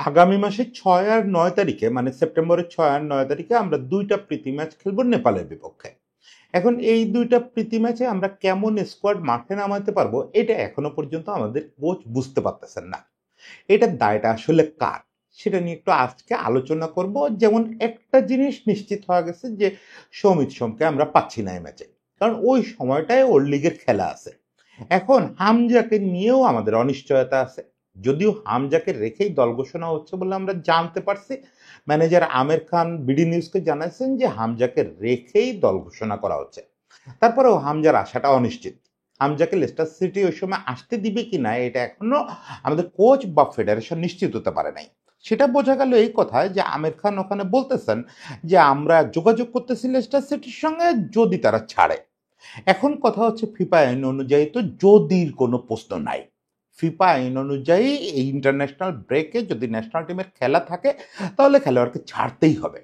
আগামী মাসে ৬ আর ৯ তারিখে মানে সেপ্টেম্বরের ৬ আর ৯ তারিখে আমরা ২টা প্রীতি ম্যাচ খেলবো নেপালের বিপক্ষে। এখন এই ২টা প্রীতি ম্যাচে আমরা কেমন স্কোয়াড মাঠে নামাতে পারবো এটা এখনো পর্যন্ত আমাদের কোচ বুঝতে পারতেছেন না। এটার দায়টা আসলে কার? সেটা নিয়ে একটু আজকে আলোচনা করব। যেমন একটা জিনিস নিশ্চিত হয়ে গেছে যে সৌমিত সোমকে আমরা পাচ্ছি না এই ম্যাচে। কারণ ওই সময়টায় ওর লিগের খেলা আছে। এখন হামজাকে নিয়েও আমাদের অনিশ্চয়তা আছে। যদিও হামজাকে রেখেই দল ঘোষণা হচ্ছে বলে আমরা জানতে পারছি। ম্যানেজার আমির খান বিডি নিউজকে জানাচ্ছেন যে হামজাকে রেখেই দল ঘোষণা করা হচ্ছে। তারপরেও হামজার আশাটা অনিশ্চিত। হামজাকে লেস্টার সিটি ওই সময় আসতে দিবে কিনা এটা এখনো আমাদের কোচ বা ফেডারেশন নিশ্চিত হতে পারে নাই। সেটা বোঝা গেল এই কথায় যে আমির খান ওখানে বলতেছেন যে আমরা যোগাযোগ করতেছি লেস্টার সিটির সঙ্গে যদি তারা ছাড়ে। এখন কথা হচ্ছে ফিফা আইন অনুযায়ী তো যদির কোনো প্রশ্ন নাই। ফিফা আইন অনুযায়ী এই ইন্টারন্যাশনাল ব্রেকে যদি ন্যাশনাল টিমের খেলা থাকে তাহলে খেলোয়াড়কে ছাড়তেই হবে।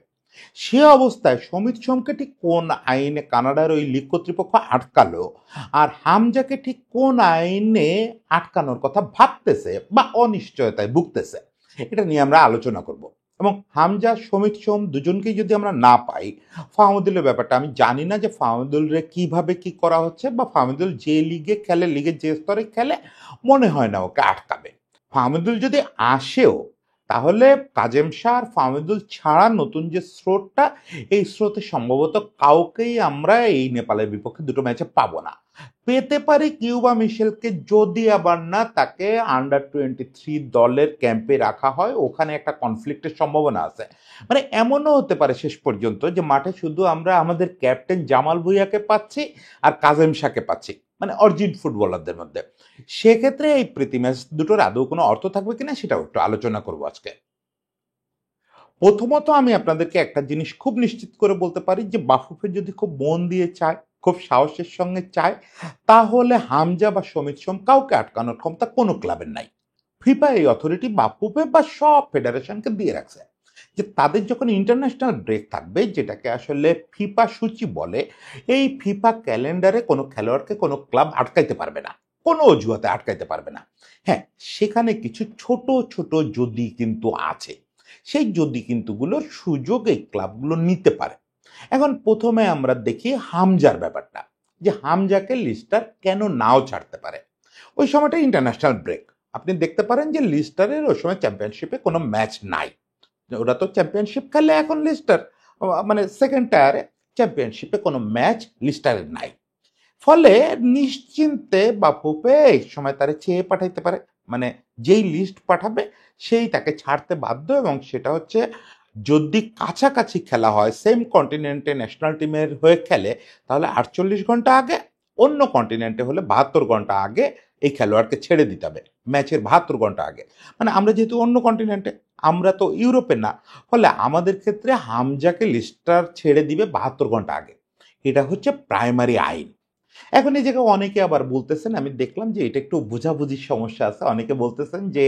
সে অবস্থায় সমিত সোমকে ঠিক কোন আইনে কানাডার ওই লীগ কর্তৃপক্ষ আটকালো, আর হামজাকে ঠিক কোন আইনে আটকানোর কথা ভাবতেছে বা অনিশ্চয়তায় ভুগতেছে, এটা নিয়ে আমরা আলোচনা করব। এবং হামজা সমিত সোম দুজনকেই যদি আমরা না পাই, ফাহমুদুলের ব্যাপারটা আমি জানি না যে ফাহমুদুলরে কিভাবে কি করা হচ্ছে, বা ফাহমুদুল যে লিগে খেলে, লিগের যে স্তরে খেলে, মনে হয় না ওকে আটকাবে। ফাহমুদুল যদি আসেও তাহলে কাজেম শাহ আর ফাহমিদুল ছাড়া নতুন যে স্রোতটা, এই স্রোতে সম্ভবত কাউকেই আমরা এই নেপালের বিপক্ষে দুটো ম্যাচে পাবো না। পেতে পারি কিউবা মিশেলকে, যদি আবার না তাকে আন্ডার 23 দলের ক্যাম্পে রাখা হয়, ওখানে একটা কনফ্লিক্টের সম্ভাবনা আছে। মানে এমনও হতে পারে শেষ পর্যন্ত যে মাঠে শুধু আমরা আমাদের ক্যাপ্টেন জামাল ভুঁইয়াকে পাচ্ছি আর কাজেম শাহকে পাচ্ছি, মানে অরিজিন ফুটবলারদের মধ্যে। সেক্ষেত্রে এই প্রীতি ম্যাচ দুটোর আদৌ কোনো অর্থ থাকবে কিনা সেটাও একটু আলোচনা করবো আজকে। প্রথমত আমি আপনাদেরকে একটা জিনিস খুব নিশ্চিত করে বলতে পারি যে বাফুফে যদি খুব মন দিয়ে চায়, খুব সাহসের সঙ্গে চায়, তাহলে হামজা বা সমিত সোম কাউকে আটকানোর ক্ষমতা কোনো ক্লাবের নাই। ফিফা এই অথরিটি বাফুফে বা সব ফেডারেশনকে দিয়ে রাখছে যে তাদের যখন ইন্টারন্যাশনাল ব্রেক থাকবে, যেটাকে আসলে ফিফা সূচি বলে, এই ফিফা ক্যালেন্ডারে কোনো খেলোয়াড়কে কোনো ক্লাব আটকাইতে পারবে না, কোনো অজুহাতে আটকাইতে পারবে না। হ্যাঁ, সেখানে কিছু ছোট ছোট যদি কিন্তু আছে। সেই যদি কিন্তুগুলোর সুযোগ এই ক্লাবগুলো নিতে পারে। এখন প্রথমে আমরা দেখি হামজার ব্যাপারটা, যে হামজাকে লিস্টার কেন নাও ছাড়তে পারে। ওই সময়টা ইন্টারন্যাশনাল ব্রেক। আপনি দেখতে পারেন যে লিস্টারের ওই সময় চ্যাম্পিয়নশিপে কোনো ম্যাচ নাই। ওরা তো চ্যাম্পিয়নশিপ খেলে এখন লিস্টার, মানে সেকেন্ড টায়ারে। চ্যাম্পিয়নশিপে কোনো ম্যাচ লিস্টারের নাই। ফলে নিশ্চিন্তে বাফুফে এই সময় তারে চেয়ে পাঠাইতে পারে। মানে যেই লিস্ট পাঠাবে সেই তাকে ছাড়তে বাধ্য, এবং সেটা হচ্ছে যদি কাছাকাছি খেলা হয়, সেম কন্টিনেন্টে ন্যাশনাল টিমের হয়ে খেলে, তাহলে 48 ঘন্টা আগে, অন্য কন্টিনেন্টে হলে 72 ঘন্টা আগে এই খেলোয়াড়কে ছেড়ে দিতে হবে। ম্যাচের 72 ঘন্টা আগে। মানে আমরা যেহেতু অন্য কন্টিনেন্টে, আমরা তো ইউরোপে না, ফলে আমাদের ক্ষেত্রে হামজাকে লিস্টার ছেড়ে দিবে 72 ঘন্টা আগে। এটা হচ্ছে প্রাইমারি আইন। এখন এই জায়গায় অনেকে আবার বলতেছেন, আমি দেখলাম যে এটা একটু বোঝাবুঝির সমস্যা আছে। অনেকে বলতেছেন যে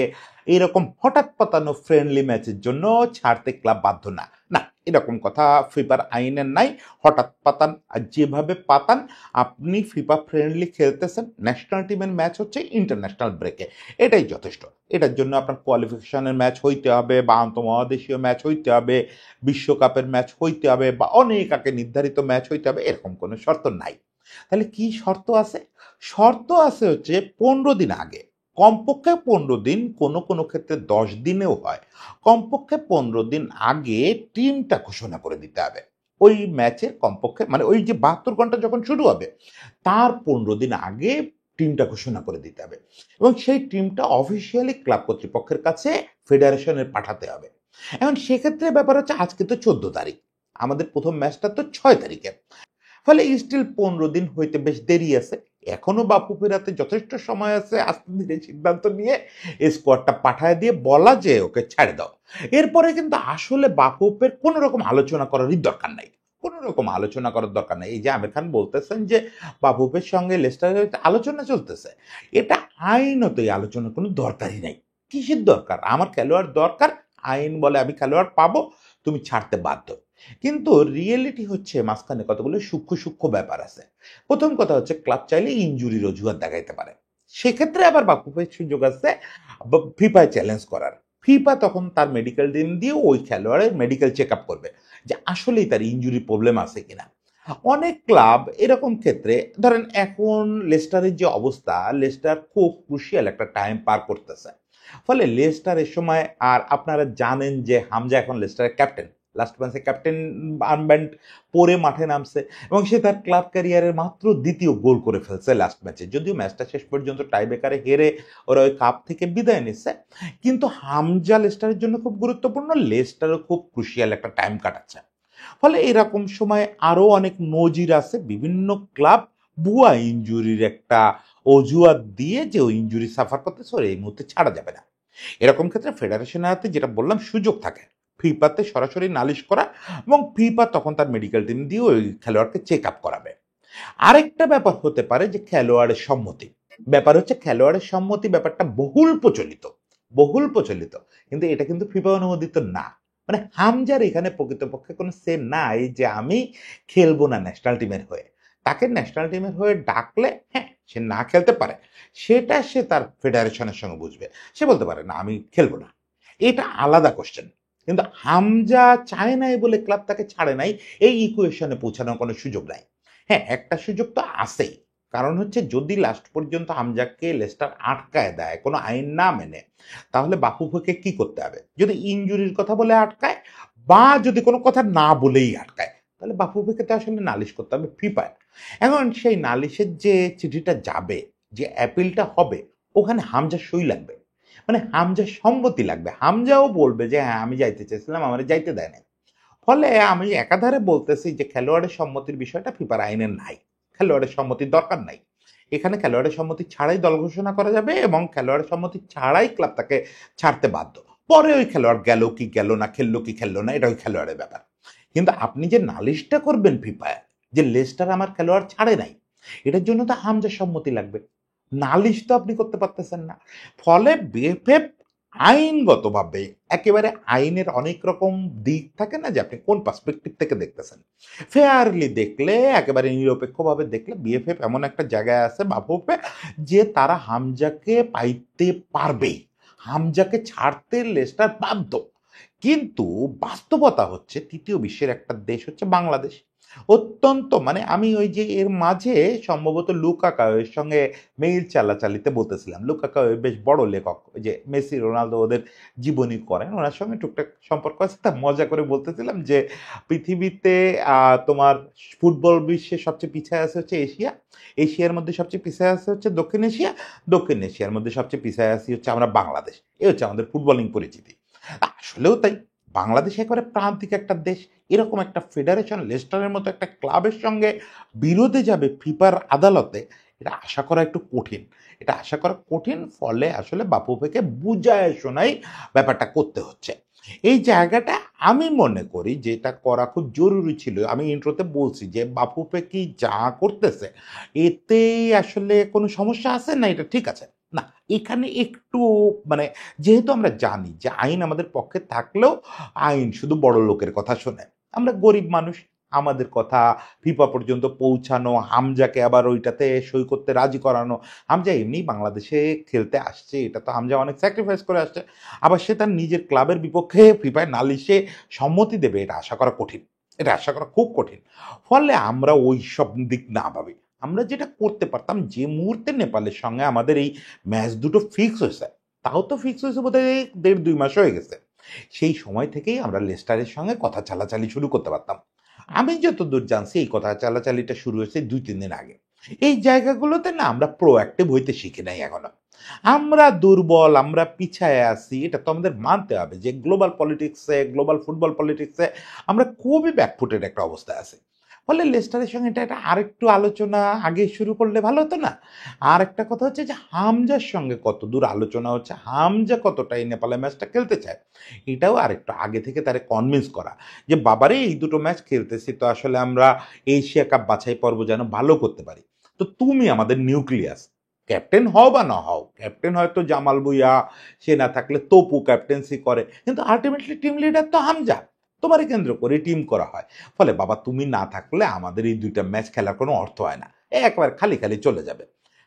এরকম হঠাৎ পাতানো ফ্রেন্ডলি ম্যাচের জন্য ছাড়তে ক্লাব বাধ্য না। না, এরকম কথা ফিফার আইনের নাই। হঠাৎ পাতান আর যেভাবে পাতান, আপনি ফিফা ফ্রেন্ডলি খেলতেছেন, ন্যাশনাল টিমের ম্যাচ হচ্ছে ইন্টারন্যাশনাল ব্রেকে, এটাই যথেষ্ট। এটার জন্য আপনার কোয়ালিফিকেশনের ম্যাচ হইতে হবে, বা আন্তঃমহাদেশীয় ম্যাচ হইতে হবে, বিশ্বকাপের ম্যাচ হইতে হবে, বা অনেক আগে নির্ধারিত ম্যাচ হইতে হবে, এরকম কোনো শর্ত নাই। তাহলে কি শর্ত আছে? শর্ত আছে হচ্ছে 15 দিন আগে, কমপক্ষে 15 দিন, কোনো কোনো ক্ষেত্রে 10 দিনেও হয়। কমপক্ষে 15 দিন আগে টিমটা ঘোষণা করে দিতে হবে। ওই ম্যাচের কমপক্ষে, মানে ওই যে 72 ঘন্টা যখন শুরু হবে, তার 15 দিন আগে টিমটা ঘোষণা করে দিতে হবে। এবং সেই টিমটা অফিসিয়ালি ক্লাব কর্তৃপক্ষের কাছে ফেডারেশনের পাঠাতে হবে। এখন সেক্ষেত্রে ব্যাপার হচ্ছে আজকে তো 14 তারিখ, আমাদের প্রথম ম্যাচটা তো 6 তারিখে। ফলে স্টিল 15 দিন হইতে বেশ দেরি আছে। এখনো বাপু ফেরাতে যথেষ্ট সময় আছে আস্তে ধীরে সিদ্ধান্ত নিয়ে স্কোয়াডটা পাঠায় দিয়ে বলা যে ওকে ছেড়ে দাও। এরপরে কিন্তু আসলে বাপুপের কোনো রকম আলোচনা করারই দরকার নাই। কোনো রকম আলোচনা করার দরকার নাই। এই যে আমির খান বলতেছেন যে বাপুপের সঙ্গে লেস্টারের আলোচনা চলতেছে, এটা আইনত এই আলোচনার কোনো দরকারই নাই। কিসের দরকার? আমার খেলোয়াড় দরকার, আইন বলে আমি খেলোয়াড় পাবো, তুমি ছাড়তে বাধ্য। কিন্তু রিয়েলিটি হচ্ছে মাঝখানে কতগুলো সূক্ষ্ম সূক্ষ্ম ব্যাপার আছে। প্রথম কথা হচ্ছে ক্লাব চাইলে ইনজুরির অজুহাত দেখাইতে পারে। সেক্ষেত্রে আবার বাফুফের সুযোগ আছে ফিফায় চ্যালেঞ্জ করার। ফিফা তখন তার মেডিকেল টিম দিয়ে ওই খেলোয়াড়ের মেডিকেল চেক আপ করবে যে আসলেই তার ইনজুরি প্রবলেম আছে কিনা। অনেক ক্লাব এরকম ক্ষেত্রে ধরেন এখন লেস্টারের যে অবস্থা, লেস্টার খুব ক্রুশিয়াল একটা টাইম পার করতেছে। ফলে লেস্টার এর সময়, আর আপনারা জানেন যে হামজা এখন লেস্টারের ক্যাপ্টেন, লাস্ট ম্যাচে ক্যাপ্টেন আর্মব্যান্ড পরে মাঠে নামছে এবং সে তার ক্লাব ক্যারিয়ারের মাত্র দ্বিতীয় গোল করে ফেলছে লাস্ট ম্যাচে। যদিও ম্যাচটা শেষ পর্যন্ত টাইব্রেকারে হেরে ওরা ওই কাপ থেকে বিদায় নিচ্ছে, কিন্তু হামজা লেস্টারের জন্য খুব গুরুত্বপূর্ণ, লেস্টারও খুব ক্রুশিয়াল একটা টাইম কাটাচ্ছে। ফলে এরকম সময় আরো অনেক নজির আছে, বিভিন্ন ক্লাব ভুয়া ইনজুরির একটা অজুহাত দিয়ে যে ওই ইনজুরি সাফার করতেছে ওর এই মুহূর্তে ছাড়া যাবে না। এরকম ক্ষেত্রে ফেডারেশনের হাতে যেটা বললাম সুযোগ থাকে ফিফাতে সরাসরি নালিশ করা, এবং ফিফা তখন তার মেডিকেল টিম দিয়ে ওই খেলোয়াড়কে চেক আপ করাবে। আরেকটা ব্যাপার হতে পারে যে খেলোয়াড়ের সম্মতি। ব্যাপার হচ্ছে খেলোয়াড়ের সম্মতি ব্যাপারটা বহুল প্রচলিত, কিন্তু এটা কিন্তু ফিফা অনুমোদিত না। মানে হামজার এখানে প্রকৃতপক্ষে কোনো সে নাই যে আমি খেলবো না ন্যাশনাল টিমের হয়ে। তাকে ন্যাশনাল টিমের হয়ে ডাকলে হ্যাঁ সে না খেলতে পারে, সেটা সে তার ফেডারেশনের সঙ্গে বুঝবে। সে বলতে পারে না আমি খেলবো না, এটা আলাদা কোশ্চেন। কিন্তু হামজা চায় নাই বলে ক্লাব তাকে ছাড়ে নাই, এই ইকুয়েশনে পৌঁছানোর কোনো সুযোগ নাই। হ্যাঁ একটা সুযোগ তো আছেই, কারণ হচ্ছে যদি লাস্ট পর্যন্ত হামজাকে লেস্টার আটকায় দেয় কোনো আইন না মেনে, তাহলে বাফুফেকে কি করতে হবে? যদি ইনজুরির কথা বলে আটকায় বা যদি কোনো কথা না বলেই আটকায়, তাহলে বাফুফেকে তো আসলে নালিশ করতে হবে ফিফায়। এখন সেই নালিশের যে চিঠিটা যাবে, যে অ্যাপিলটা হবে, ওখানে হামজার সই লাগবে, মানে হামজার সম্মতি লাগবে। হামজাও বলবে যে হ্যাঁ আমি যাইতে চেয়েছিলাম, আমার যাইতে দেয় না। ফলে আমি একাধারে বলতেছি যে খেলোয়াড়ের সম্মতির বিষয়টা ফিফার আইনে নাই, খেলোয়াড়ের সম্মতির দরকার নাই। এখানে খেলোয়াড়ের সম্মতি ছাড়াই দল ঘোষণা করা যাবে এবং খেলোয়াড়ের সম্মতি ছাড়াই ক্লাব তাকে ছাড়তে বাধ্য। পরে ওই খেলোয়াড় গেল কি গেল না, খেললো কি খেললো না, এটা ওই খেলোয়াড়ের ব্যাপার। কিন্তু আপনি যে নালিশটা করবেন ফিফায় যে লেস্টার আমার খেলোয়াড় ছাড়ে নাই, এটার জন্য তো হামজার সম্মতি লাগবে। নালিশ তো আপনি করতে পারতেছেন না। ফলে বিএফএফ আইনগতভাবে, একেবারে আইনের অনেক রকম দিক থাকে না যে আপনি কোন পার্সপেক্টিভ থেকে দেখতেছেন, ফেয়ারলি দেখলে, একেবারে নিরপেক্ষভাবে দেখলে বিএফএফ এমন একটা জায়গায় আছে বাফুফে যে তারা হামজাকে পাইতে পারবেই, হামজাকে ছাড়তে লেস্টার বাধ্য। কিন্তু বাস্তবতা হচ্ছে তৃতীয় বিশ্বের একটা দেশ হচ্ছে বাংলাদেশ, অত্যন্ত মানে আমি ওই যে এর মাঝে সম্ভবত লুকাকাও এর সঙ্গে মেইল চালাচালিতে বলতেছিলাম, লুকাকাও বেশ বড় লেখক, ওই যে মেসি রোনালদো ওদের জীবনী করেন, ওনার সঙ্গে টুকটাক সম্পর্ক আছে, তা মজা করে বলতেছিলাম যে পৃথিবীতে তোমার ফুটবল বিশ্বে সবচেয়ে পিছিয়ে আছে হচ্ছে এশিয়া, এশিয়ার মধ্যে সবচেয়ে পিছিয়ে আছে হচ্ছে দক্ষিণ এশিয়া, দক্ষিণ এশিয়ার মধ্যে সবচেয়ে পিছিয়ে আছি হচ্ছে আমরা বাংলাদেশ। এ হচ্ছে আমাদের ফুটবলিং পরিচিতি। আসলেও তাই, বাংলাদেশ একেবারে প্রান্তিক একটা দেশ, এরকম একটা ফেডারেশন লেস্টারের মতো একটা ক্লাবের সঙ্গে বিরোধে যাবে ফিফার আদালতে, এটা আশা করা একটু কঠিন, এটা আশা করা কঠিন। ফলে আসলে বাফুফেকে বুঝায় শোনাই ব্যাপারটা করতে হচ্ছে। এই জায়গাটা আমি মনে করি যে এটা করা খুব জরুরি ছিল। আমি ইন্ট্রোতে বলছি যে বাফুফে কি যা করতেছে এতে আসলে কোনো সমস্যা আছে না, এটা ঠিক আছে না, এখানে একটু মানে যেহেতু আমরা জানি যে আইন আমাদের পক্ষে থাকলেও আইন শুধু বড় লোকের কথা শোনে, আমরা গরিব মানুষ, আমাদের কথা ফিফা পর্যন্ত পৌঁছানো, হামজাকে আবার ওইটাতে সই করতে রাজি করানো। হামজা এমনি বাংলাদেশে খেলতে আসছে, এটা তো হামজা অনেক স্যাক্রিফাইস করে আসছে, আবার সে তার নিজের ক্লাবের বিপক্ষে ফিফায় নালিশে সম্মতি দেবে, এটা আশা করা কঠিন, এটা আশা করা খুব কঠিন। ফলে আমরা ওই সব দিক না ভাবি, আমরা যেটা করতে পারতাম, যে মুহূর্তে নেপালের সঙ্গে আমাদের এই ম্যাচ দুটো ফিক্স হয়েছে, তাও তো ফিক্স হয়েছে বোধহয় 1.5-2 মাস হয়ে গেছে, সেই সময় থেকেই আমরা লেস্টারের সঙ্গে কথা চালাচালি শুরু করতে পারতাম। আমি যতদূর জানছি এই কথা চালাচালিটা শুরু হয়েছে 2-3 দিন আগে। এই জায়গাগুলোতে না আমরা প্রোঅ্যাক্টিভ হইতে শিখি নাই এখনো, আমরা দুর্বল, আমরা পিছায় আছি, এটা তো আমাদের মানতে হবে যে গ্লোবাল পলিটিক্সে, গ্লোবাল ফুটবল পলিটিক্সে আমরা খুবই ব্যাকফুটেড একটা অবস্থায় আছি। ফলে লেস্টারের সঙ্গে এটা আরেকটু আলোচনা আগে শুরু করলে ভালো হতো না? আর একটা কথা হচ্ছে যে হামজার সঙ্গে কতদূর আলোচনা হচ্ছে, হামজা কতটা এই নেপালের ম্যাচটা খেলতে চায়, এটাও আরেকটু আগে থেকে তারে কনভিন্স করা যে বাবারে এই দুটো ম্যাচ খেলতেছি তো আসলে আমরা এশিয়া কাপ বাছাই পর্ব যেন ভালো করতে পারি। তো তুমি আমাদের নিউক্লিয়াস, ক্যাপ্টেন হও বা না হও, ক্যাপ্টেন হয়তো জামাল ভুঁইয়া, সে না থাকলে তপু ক্যাপ্টেন্সি করে, কিন্তু আলটিমেটলি টিম লিডার তো হামজা, তোমারে কেন্দ্র করে টিম করা হয়। ফলে বাবা তুমি না থাকলে আমাদের এই দুইটা ম্যাচ খেলার কোনো অর্থ হয় না, একবার খালি খালি চলে যাবে।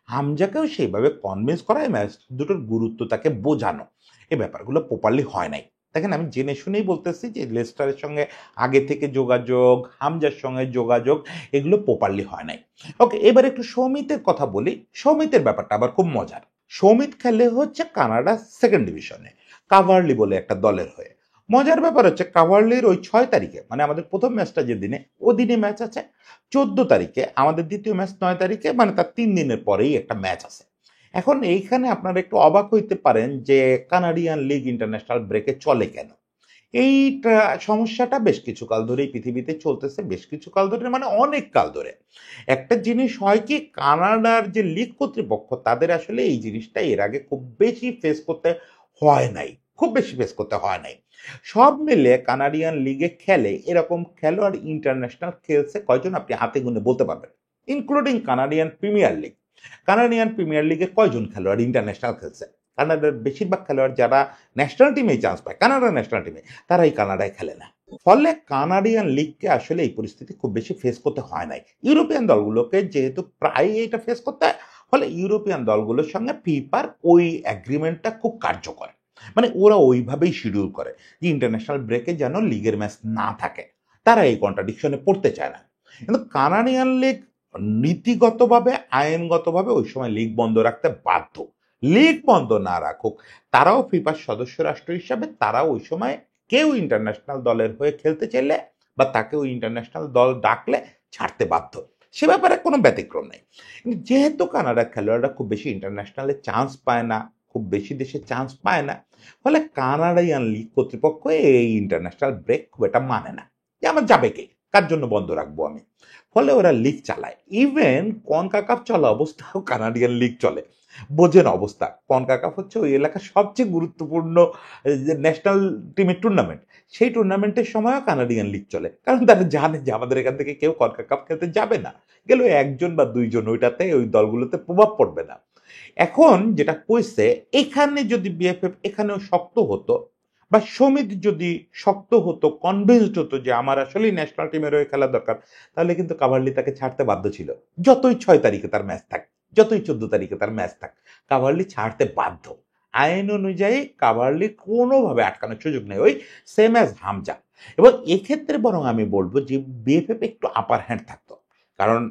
হামজাকেও সেইভাবে কনভিন্স করা, এই ম্যাচ দুটোর গুরুত্ব তাকে বোঝানো, এই ব্যাপারগুলো প্রপারলি হয় নাই। দেখেন আমি জেনে শুনেই বলতেছি যে লেস্টারের সঙ্গে আগে থেকে যোগাযোগ, হামজার সঙ্গে যোগাযোগ এগুলো প্রপারলি হয় নাই। ওকে, এবার একটু সৌমিতের কথা বলি। সৌমিতের ব্যাপারটা আবার খুব মজার। সৌমিত খেলে হচ্ছে কানাডা সেকেন্ড ডিভিশনে কাভারলি বলে একটা দলের হয়ে। মজার ব্যাপার হচ্ছে কাভারলির ওই 6 তারিখে মানে আমাদের প্রথম ম্যাচটা যেদিনে ওদিনে ম্যাচ আছে, 14 তারিখে আমাদের দ্বিতীয় ম্যাচ 9 তারিখে, মানে তার 3 দিনের পরেই একটা ম্যাচ আছে। এখন এইখানে আপনারা একটু অবাক হইতে পারেন যে কানাডিয়ান লিগ ইন্টারন্যাশনাল ব্রেকে চলে কেন। এইটা সমস্যাটা বেশ কিছুকাল ধরেই পৃথিবীতে চলতেছে, বেশ কিছুকাল ধরে মানে অনেক কাল ধরে। একটা জিনিস হয় কি, কানাডার যে লিগ কর্তৃপক্ষ তাদের আসলে এই জিনিসটা এর আগে খুব বেশি ফেস করতে হয় নাই, খুব বেশি ফেস করতে হয় নাই। সব মিলে কানাডিয়ান লিগে খেলে এরকম খেলোয়াড় ইন্টারন্যাশনাল খেলছে কয়জন আপনি হাতে গুনে বলতে পারবেন, including Canadian premier league. Canadian premier লিগে কয়জন খেলোয়াড় ইন্টারন্যাশনাল খেলছে? কানাডার বেশিরভাগ খেলোয়াড় যারা ন্যাশনাল টিমেই চান্স পায়, কানাডার ন্যাশনাল টিমে, তারা এই কানাডায় খেলে না। ফলে কানাডিয়ান লিগকে আসলে এই পরিস্থিতি খুব বেশি ফেস করতে হয় নাই। ইউরোপিয়ান দলগুলোকে যেহেতু প্রায় এটা ফেস করতে হয়, ফলে ইউরোপিয়ান দলগুলোর সঙ্গে ফিফার ওই অ্যাগ্রিমেন্টটা খুব কার্যকর। মানে ওরা ওইভাবেই শিডিউল করে যে ইন্টারন্যাশনাল ব্রেকে যেন লিগের ম্যাচ না থাকে। তারা এই কন্ট্রাডিকশনে পড়তে চায় না। কিন্তু কানাডিয়ান লিগ নীতিগতভাবে আইনগতভাবে ওই সময় লিগ বন্ধ রাখতে বাধ্য। লিগ বন্ধ না রাখুক, তারাও ফিফার সদস্য রাষ্ট্র হিসাবে তারা ওই সময় কেউ ইন্টারন্যাশনাল দলের হয়ে খেলতে চাইলে বা তাকে ওই ইন্টারন্যাশনাল দল ডাকলে ছাড়তে বাধ্য। সে ব্যাপারে কোনো ব্যতিক্রম নেই। কিন্তু যেহেতু কানাডার খেলোয়াড়রা খুব বেশি ইন্টারন্যাশনালে চান্স পায় না, খুব বেশি দেশে চান্স পায় না, ফলে কানাডিয়ান লিগ কর্তৃপক্ষ এই ইন্টারন্যাশনাল ব্রেক খুব এটা মানে না যে আমার যাবে কে, কার জন্য বন্ধ রাখবো আমি। ফলে ওরা লিগ চালায়। ইভেন কনকাকাফ চলা অবস্থাও কানাডিয়ান লিগ চলে। বোঝেন অবস্থা, কনকাকাফ হচ্ছে ওই এলাকার সবচেয়ে গুরুত্বপূর্ণ যে ন্যাশনাল টিমের টুর্নামেন্ট, সেই টুর্নামেন্টের সময়ও কানাডিয়ান লিগ চলে, কারণ তারা জানে যে আমাদের এখান থেকে কেউ কনকাকাফ খেলতে যাবে না, গেল একজন বা দুইজন, ওইটাতে ওই দলগুলোতে প্রভাব পড়বে না। এখন যেটা কইছে, এখানে যদি বিএফএফ এখানেও শক্ত হতো বা সমিতি যদি শক্ত হতো, কনভিন্সড হতো যে আমার আসলে ন্যাশনাল টিমের হয়ে খেলা দরকার, তাহলে কিন্তু কাভারলি তাকে ছাড়তে বাধ্য ছিল। যতই 6 তারিখে তার ম্যাচ থাক, যতই 14 তারিখে তার ম্যাচ থাক, কাভারলি ছাড়তে বাধ্য। আইন অনুযায়ী কাভারলি কোনোভাবে আটকানোর সুযোগ নেই, ওই সেম অ্যাজ হামজা। এবং এক্ষেত্রে বরং আমি বলবো যে বিএফএফ একটু আপার হ্যান্ড থাকতো, কারণ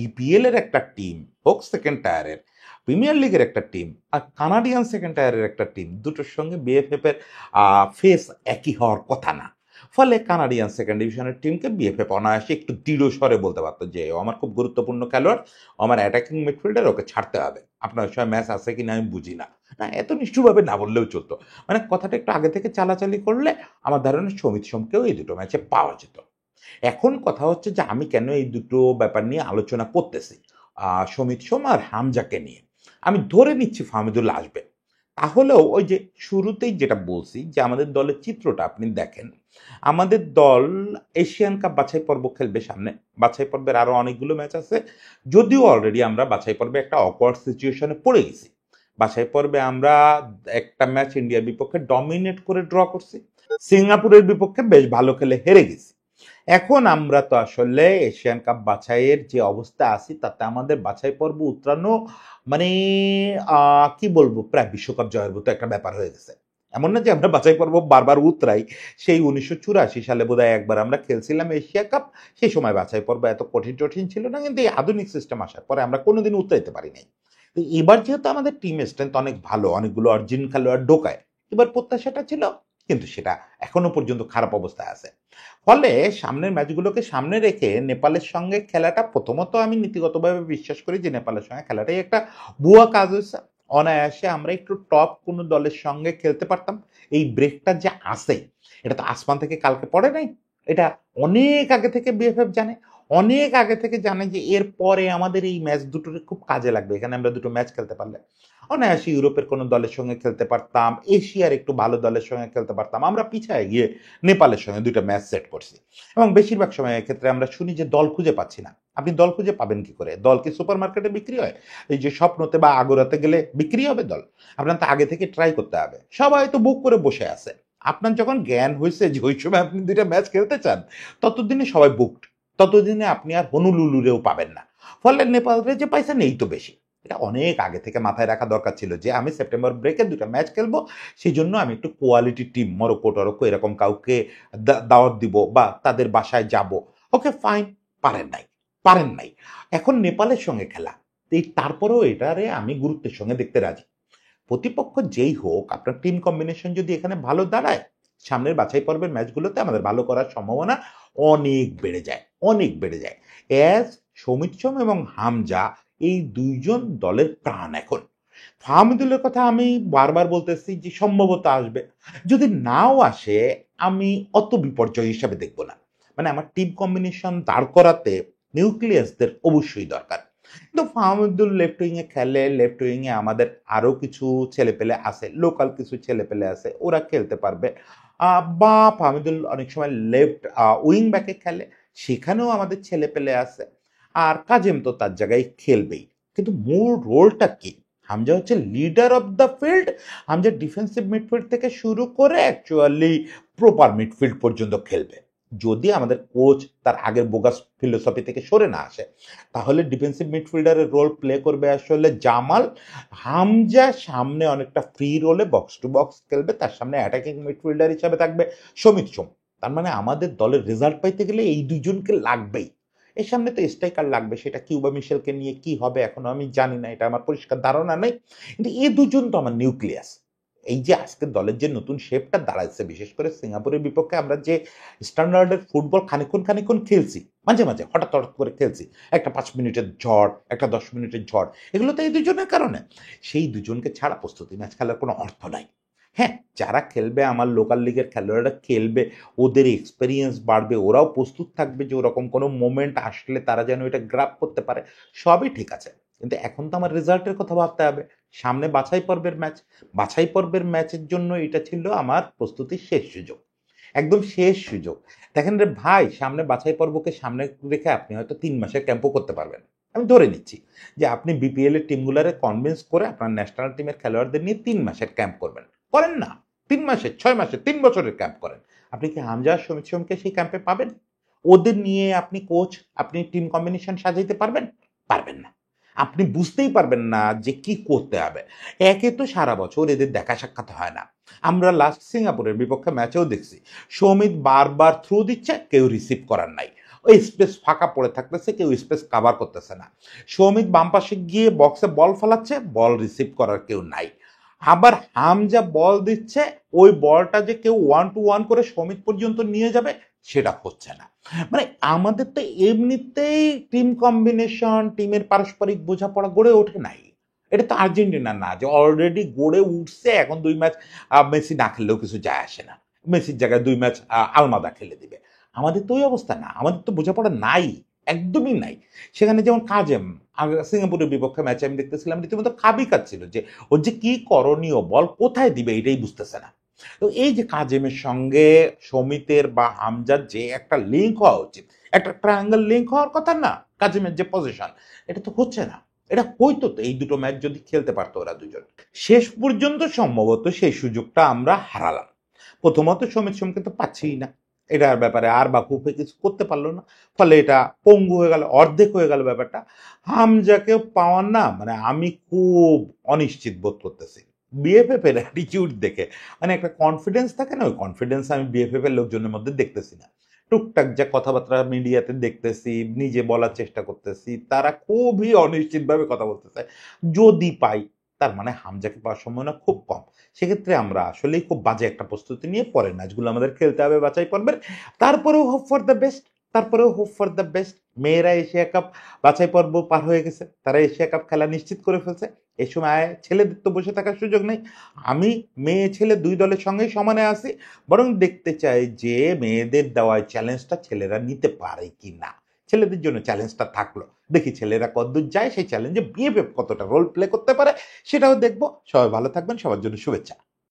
ইপিএল এর একটা টিম হোক সেকেন্ড টায়ারের, প্রিমিয়ার লিগের একটা টিম আর কানাডিয়ান সেকেন্ড টায়ারের একটা টিম, দুটোর সঙ্গে বিএফএফ এর ফেস একই হওয়ার কথা না। ফলে কানাডিয়ান সেকেন্ড ডিভিশনের টিমকে বিএফএফ অনায়াসে একটু দৃঢ় স্বরে বলতে পারতো যে ও আমার খুব গুরুত্বপূর্ণ খেলোয়াড়, ও আমার অ্যাটাকিং মিডফিল্ডার, ওকে ছাড়তে হবে। আপনার ওই সময় ম্যাচ আছে কিনা আমি বুঝি না, না এত নিষ্ঠুরভাবে না বললেও চলতো। মানে কথাটা একটু আগে থেকে চালাচালি করলে আমার ধারণা সমিত সোমকেও এই দুটো ম্যাচে পাওয়া যেত। এখন কথা হচ্ছে যে আমি কেন এই দুটো ব্যাপার নিয়ে আলোচনা করতেছি, সমিত সোম আর হামজাকে নিয়ে। আমি ধরে নিচ্ছি ফাহমিদুল্লাহ আসবে, তাহলেও ওই যে শুরুতেই যেটা বলছি যে আমাদের দলের চিত্রটা আপনি দেখেন, আমাদের দল এশিয়ান কাপ বাছাই পর্ব খেলবে সামনে। বাছাই পর্বের আরো অনেকগুলো ম্যাচ আছে, যদিও অলরেডি আমরা বাছাই পর্বে একটা অকওয়ার্ড সিচুয়েশনে পড়ে গেছি। বাছাই পর্বে আমরা একটা ম্যাচ ইন্ডিয়ার বিপক্ষে ডমিনেট করে ড্র করছি, সিঙ্গাপুরের বিপক্ষে বেশ ভালো খেলে হেরে গেছি। এখন আমরা তো আসলে এশিয়ান কাপ বাছাইয়ের যে অবস্থা আছি তাতে আমাদের বাছাই পর্ব উতরানো মানে কি বলবো, প্রায় বিশ্বকাপ জয়ের মতো একটা ব্যাপার হয়ে গেছে। এমন না যে আমরা বাছাই পর্ব বারবার উতরাই, সেই 1984 সালে বোধহয় একবার আমরা খেলছিলাম এশিয়া কাপ, সেই সময় বাছাই পর্ব এত কঠিন টঠিন ছিল না, কিন্তু এই আধুনিক সিস্টেম আসার পরে আমরা কোনোদিন উতরাইতে পারি নাই। তো এবার যেহেতু আমাদের টিম স্ট্রেংথ অনেক ভালো, অনেকগুলো অরিজিন খেলোয়াড় ঢোকায়, এবার প্রত্যাশাটা ছিল, কিন্তু সেটা এখনো পর্যন্ত খারাপ অবস্থায় আছে। ফলে সামনের ম্যাচগুলোকে সামনে রেখে নেপালের সঙ্গে খেলাটা, প্রথমত আমি নীতিগতভাবে বিশ্বাস করি যে নেপালের সঙ্গে খেলাটাই একটা ভুয়া কাজ হয়েছে। অনায়াসে আমরা একটু টপ কোনো দলের সঙ্গে খেলতে পারতাম। এই ব্রেকটা যে আসে, এটা তো আসমান থেকে কালকে পড়ে নাই, এটা অনেক আগে থেকে বিএফএফ জানে, অনেক আগে থেকে জানে যে এর পরে আমাদের এই ম্যাচ দুটোর খুব কাজে লাগবে। এখানে আমরা দুটো ম্যাচ খেলতে পারলে অনায়াসে ইউরোপের কোনো দলের সঙ্গে খেলতে পারতাম, এশিয়ার একটু ভালো দলের সঙ্গে খেলতে পারতাম। আমরা পিছায় গিয়ে নেপালের সঙ্গে দুইটা ম্যাচ সেট করছি, এবং বেশিরভাগ সময় ক্ষেত্রে আমরা শুনি যে দল খুঁজে পাচ্ছি না। আপনি দল খুঁজে পাবেন কি করে? দল কি সুপার মার্কেটে বিক্রি হয়? এই যে স্বপ্নতে বা আগোরাতে গেলে বিক্রি হবে দল? আপনার তো আগে থেকে ট্রাই করতে হবে। সবাই তো বুক করে বসে আছে। আপনার যখন জ্ঞান হয়েছে যে ওই সময় আপনি দুইটা ম্যাচ খেলতে চান, ততদিনে সবাই বুকড, ততদিনে আপনি আর হনুলুলুরেও পাবেন না। ফলে নেপালরে যে পাইছেন এই তো বেশি। এটা অনেক আগে থেকে মাথায় রাখা দরকার ছিল যে আমি সেপ্টেম্বর ব্রেকে 2টা ম্যাচ খেলবো, সেই জন্য আমি একটু কোয়ালিটি টিম মরক্কো টরক্কো এরকম কাউকে দাওয়াত দিব বা তাদের বাসায় যাব। ওকে ফাইন, পারেন নাই, পারেন নাই। এখন নেপালের সঙ্গে খেলা, তারপরেও এটারে আমি গুরুত্বের সঙ্গে দেখতে রাজি। প্রতিপক্ষ যেই হোক, আপনার টিম কম্বিনেশন যদি এখানে ভালো দাঁড়ায়, সামনের বাছাই পর্বের ম্যাচগুলোতে আমাদের ভালো করার সম্ভাবনা অনেক বেড়ে যায়, অনেক বেড়ে যায়। অ্যাজ সৌমিত সোম এবং হামজা এই দুইজন দলের প্রাণ এখন। ফাহমিদুলের কথা আমি বারবার বলতেছি যে সম্ভবত আসবে, যদি নাও আসে আমি অত বিপর্যয় হিসাবে দেখব না। মানে আমার টিম কম্বিনেশন দাঁড় করাতে নিউক্লিয়াসদের অবশ্যই দরকার। কিন্তু ফাহমিদুল লেফট উইং এ খেলে, লেফট উইং এ আমাদের আরো কিছু ছেলেপেলে আছে, লোকাল কিছু ছেলেপেলে আছে, ওরা খেলতে পারবে। বা ফাহমিদুল অনেক সময় লেফট উইং ব্যাকে খেলে, সেখানেও আমাদের ছেলেপেলে আছে। আর কাজেম তো তার জায়গায় খেলবেই, কিন্তু মূল রোলটা কি? হামজা হচ্ছে leader of the field. Hamza defensive midfield থেকে শুরু করে অ্যাকচুয়ালি প্রপার মিডফিল্ড পর্যন্ত খেলবে। যদি আমাদের কোচ তার আগের বোগাস ফিলোসফি থেকে সরে না আসে, তাহলে ডিফেন্সিভ মিডফিল্ডারের রোল প্লে করবে আসলে জামাল। হামজা সামনে অনেকটা ফ্রি রোলে বক্স টু বক্স খেলবে, তার সামনে অ্যাটাকিং মিডফিল্ডার হিসাবে থাকবে সমিত সোম। তার মানে আমাদের দলের রেজাল্ট পাইতে গেলে এই দুজনকে লাগবেই। এর সামনে তো স্ট্রাইকার লাগবে, সেটা কিউবা মিশেলকে নিয়ে কি হবে এখনো আমি জানি না, এটা আমার পরিষ্কার ধারণা নেই। কিন্তু এই দুজন তো আমার নিউক্লিয়াস। এই যে আজকের দলের যে নতুন শেপটা দাঁড়াচ্ছে, বিশেষ করে সিঙ্গাপুরের বিপক্ষে আমরা যে স্ট্যান্ডার্ডের ফুটবল খানিক্ষণ খানিক্ষণ খেলছি, মাঝে মাঝে হঠাৎ হঠাৎ করে খেলছি, একটা 5 মিনিটের ঝড়, একটা 10 মিনিটের ঝড়, এগুলো তো এই দুজনের কারণে। সেই দুজনকে ছাড়া প্রস্তুতি ম্যাচ খেলার কোনো অর্থ নাই। হ্যাঁ, যারা খেলবে আমার লোকাল লিগের খেলোয়াড়রা খেলবে, ওদের এক্সপেরিয়েন্স বাড়বে, ওরাও প্রস্তুত থাকবে যে ওরকম কোনো মোমেন্ট আসলে তারা যেন এটা গ্রাপ করতে পারে, সবই ঠিক আছে। কিন্তু এখন তো আমার রেজাল্টের কথা ভাবতে হবে। সামনে বাছাই পর্বের ম্যাচ, বাছাই পর্বের ম্যাচের জন্য এটা ছিল আমার প্রস্তুতির শেষ সুযোগ, একদম শেষ সুযোগ। দেখেন রে ভাই, সামনে বাছাই পর্বকে সামনে রেখে আপনি হয়তো 3 মাসের ক্যাম্পও করতে পারবেন। আমি ধরে নিচ্ছি যে আপনি বিপিএল এর টিমগুলারে কনভিন্স করে আপনার ন্যাশনাল টিমের খেলোয়াড়দের নিয়ে 3 মাসের ক্যাম্প করবেন। করেন না, 3 মাসের, 6 মাসের, 3 বছরের ক্যাম্প করেন। আপনি কি হামজা সমিত সোমকে সেই ক্যাম্পে পাবেন? ওদের নিয়ে আপনি কোচ, আপনি টিম কম্বিনেশন সাজাইতে পারবেন? পারবেন না। আপনি বুঝতেই পারবেন না যে কি করতে হবে। একে তো সারা বছর এদের দেখা সাক্ষাৎ হয় না। আমরা লাস্ট সিঙ্গাপুরের বিপক্ষে ম্যাচেও দেখছি, সৌমিত বারবার থ্রু দিচ্ছে, কেউ রিসিভ করার নাই। ওই স্পেস ফাঁকা পড়ে থাকতেছে, কেউ স্পেস কাভার করতেছে না। সৌমিত বাম পাশে গিয়ে বক্সে বল ফেলাচ্ছে, বল রিসিভ করার কেউ নাই। আবার হামজা বল দিচ্ছে, ওই বলটা যে কেউ 1-to-1 করে সমিত পর্যন্ত নিয়ে যাবে, সেটা হচ্ছে না। মানে আমাদের তো এমনিতেই টিম কম্বিনেশন, টিমের পারস্পরিক বোঝাপড়া গড়ে ওঠে নাই। এটা তো আর্জেন্টিনা না যে অলরেডি গড়ে উঠছে, এখন 2 ম্যাচ মেসি না খেললেও কিছু যায় আসে না, মেসির জায়গায় 2 ম্যাচ আলমাদা খেলে দিবে। আমাদের তো ওই অবস্থা না, আমাদের তো বোঝাপড়া নাই, একদমই নাই। সেখানে যেমন কাজেম সিঙ্গাপুরের বিপক্ষে ম্যাচে আমি দেখতেছিলাম রীতিমতো খাবি খাচ্ছিল যে ওর যে কি করণীয়, বল কোথায় দিবে এটাই বুঝতেছে না। তো এই যে কাজেমের সঙ্গে সমিতের বা হামজার যে একটা লিঙ্ক হওয়া উচিত, একটা ট্রায়াঙ্গেল লিঙ্ক হওয়ার কথা না, কাজেমের যে পজিশন, এটা তো হচ্ছে না। এটা হইতো তো এই দুটো ম্যাচ যদি খেলতে পারতো ওরা দুজন। শেষ পর্যন্ত সম্ভবত সেই সুযোগটা আমরা হারালাম। প্রথমত সমিত সোমকে তো পাচ্ছিই না, এটার ব্যাপারে আর বাফুফে কিছু করতে পারলো না, ফলে এটা পঙ্গু হয়ে গেল, অর্ধেক হয়ে গেল ব্যাপারটা। হামজাকে পাওয়ার না, মানে আমি খুব অনিশ্চিত বোধ করতেছি বিএফএফ এর অ্যাটিটিউড দেখে। মানে একটা কনফিডেন্স থাকে না, ওই কনফিডেন্স আমি বিএফএফ এর লোকজনের মধ্যে দেখতেছি না। টুকটাক যা কথাবার্তা মিডিয়াতে দেখতেছি, নিজে বলার চেষ্টা করতেছি, তারা খুবই অনিশ্চিতভাবে কথা বলতেছে। যদি পাই, তার মানে হামজাকে পাওয়ার সম্ভাবনা খুব কম। সেক্ষেত্রে আমরা আসলেই খুব বাজে একটা প্রস্তুতি নিয়ে পরের ম্যাচগুলো আমাদের খেলতে হবে বাছাই পর্বের। তারপরেও হোপ ফর দ্য বেস্ট, তারপরেও হোপ ফর দ্য বেস্ট। মেয়েরা এশিয়া কাপ বাছাই পর্ব পার হয়ে গেছে, তারা এশিয়া কাপ খেলা নিশ্চিত করে ফেলছে। এই সময় ছেলেদের তো বসে থাকার সুযোগ নেই। আমি মেয়ে ছেলে 2 দলের সঙ্গেই সমানে আছি, বরং দেখতে চাই যে মেয়েদের দেওয়া চ্যালেঞ্জটা ছেলেরা নিতে পারে কি না। ছেলেদের জন্য চ্যালেঞ্জটা থাকলো, দেখি ছেলেরা কতদূর যায়, সেই চ্যালেঞ্জে বিএফএফ কতটা রোল প্লে করতে পারে, সেটাও দেখবো। সবাই ভালো থাকবেন, সবার জন্য শুভেচ্ছা।